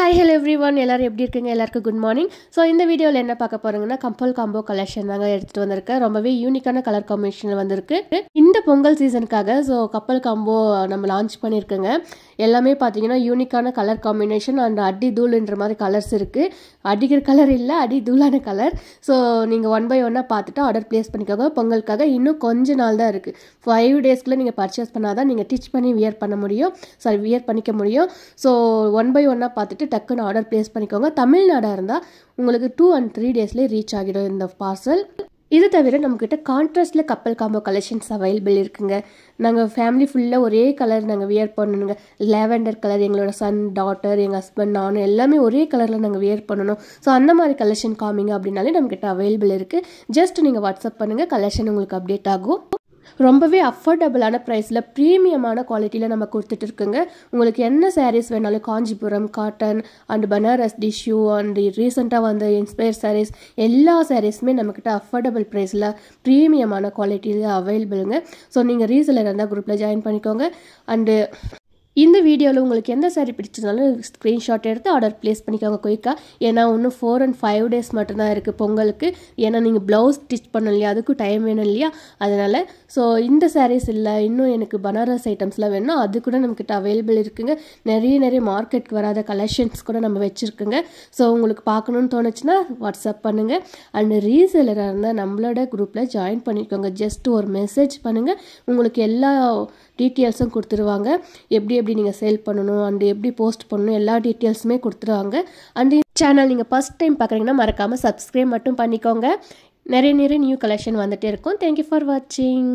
Hi, hello everyone. எல்லாரும் எப்படி இருக்கீங்க? எல்லாருக்கும் குட் மார்னிங். ஸோ இந்த வீடியோவில் என்ன பார்க்க போறோங்கன்னா கம்பல் காம்போ கலெக்ஷன் தாங்க எடுத்துகிட்டு வந்திருக்கேன். ரொம்பவே யூனிக்கான கலர் காம்பினேஷன் வந்திருக்கு. இந்த பொங்கல் சீசனுக்காக ஸோ கப்பல் காம்போ நம்ம லான்ச் பண்ணியிருக்கோங்க. எல்லாமே பார்த்தீங்கன்னா யூனிக்கான கலர் காம்பினேஷன் அண்ட் அடி தூள்ன்ற மாதிரி கலர்ஸ் இருக்குது. அடிக்கிற கலர் இல்லை, அடி தூளான கலர். ஸோ நீங்கள் 1 by 1 பார்த்துட்டு ஆர்டர் ப்ளேஸ் பண்ணிக்கோங்க. பொங்கலுக்காக இன்னும் கொஞ்ச நாள் தான் இருக்குது. 5 daysக்குள்ளே நீங்கள் பர்ச்சேஸ் பண்ணாதான் நீங்கள் டிச் பண்ணி வியர் பண்ணிக்க முடியும். ஸோ 1 by 1 பார்த்துட்டு டக்குன்னு ஆர்டர் ப்ளேஸ் பண்ணிக்கோங்க. தமிழ்நாடாக இருந்தால் உங்களுக்கு 2 and 3 daysலேயே ரீச் ஆகிடும் இந்த பார்சல். இது தவிர நம்மக்கிட்ட கான்ட்ராஸ்டில் கப்பல் காம்போ கலெக்ஷன்ஸ் அவைலபிள் இருக்குங்க. நாங்கள் ஃபேமிலி ஃபுல்லாக ஒரே கலர் நாங்கள் வியர் பண்ணணுங்க. லேவெண்டர் கலர் எங்களோட சன், டாட்டர், எங்கள் ஹஸ்பண்ட், நான் எல்லாமே ஒரே கலரில் நாங்கள் வியர் பண்ணணும். ஸோ அந்த மாதிரி கலெக்ஷன் காமிங்க அப்படின்னாலே நம்மக்கிட்ட அவைலபிள் இருக்குது. ஜஸ்ட் நீங்கள் வாட்ஸ்அப் பண்ணுங்கள், கலெக்ஷன் உங்களுக்கு அப்டேட் ஆகும். ரொம்பவே அஃபோர்டபுளான ப்ரைஸில் ப்ரீமியமான குவாலிட்டியில் நம்ம கொடுத்துட்டு இருக்குங்க. உங்களுக்கு என்ன சாரீஸ் வேணாலும் Kanchipuram, cotton and Banaras tissue and ரீசெண்டாக வந்த இன்ஸ்பயர் சாரீஸ் எல்லா சாரீஸுமே நம்மக்கிட்ட அஃபோர்டபுள் ப்ரைஸில் ப்ரீமியமான குவாலிட்டியில் அவைலபிளுங்க. ஸோ நீங்கள் ரீசெலர் இருந்தால் குரூப்பில் ஜாயின் பண்ணிக்கோங்க. அண்டு இந்த வீடியோவில் உங்களுக்கு எந்த சாரீ பிடிச்சதுனாலும் ஸ்க்ரீன்ஷாட் எடுத்து ஆர்டர் ப்ளேஸ் பண்ணிக்கோங்க குயிக்காக. ஏன்னா இன்னும் 4 and 5 days மட்டும்தான் இருக்குது பொங்கலுக்கு. ஏன்னா நீங்கள் ப்ளவுஸ் ஸ்டிச் பண்ணணும் இல்லையா, அதுக்கும் டைம் வேணும் இல்லையா, அதனால். ஸோ இந்த சாரீஸ் இல்லை, இன்னும் எனக்கு பனாரஸ் ஐட்டம்ஸ்லாம் வேணும், அது கூட நம்மக்கிட்ட அவைலபிள் இருக்குங்க. நிறைய மார்க்கெட்டுக்கு வராத கலெக்ஷன்ஸ் கூட நம்ம வச்சுருக்குங்க. ஸோ உங்களுக்கு பார்க்கணுன்னு தோணுச்சுன்னா வாட்ஸ்அப் பண்ணுங்கள். அண்ட் ரீசெலராக இருந்தால் நம்மளோட குரூப்பில் ஜாயின் பண்ணிக்கோங்க. ஜஸ்ட் ஒரு மெசேஜ் பண்ணுங்கள், உங்களுக்கு எல்லா டீட்டெயில்ஸும் கொடுத்துருவாங்க. எப்படி நீங்கள் சேல் பண்ணணும் அண்ட் எப்படி போஸ்ட் பண்ணணும் எல்லா டீட்டெயில்ஸுமே கொடுத்துருவாங்க. அண்ட் சேனல் நீங்கள் ஃபஸ்ட் டைம் பார்க்குறீங்கன்னா மறக்காமல் சப்ஸ்கிரைப் மட்டும் பண்ணிக்கோங்க. நிறைய நியூ கலெக்ஷன் வந்துகிட்டே இருக்கும். தேங்க்யூ ஃபார் வாட்சிங்.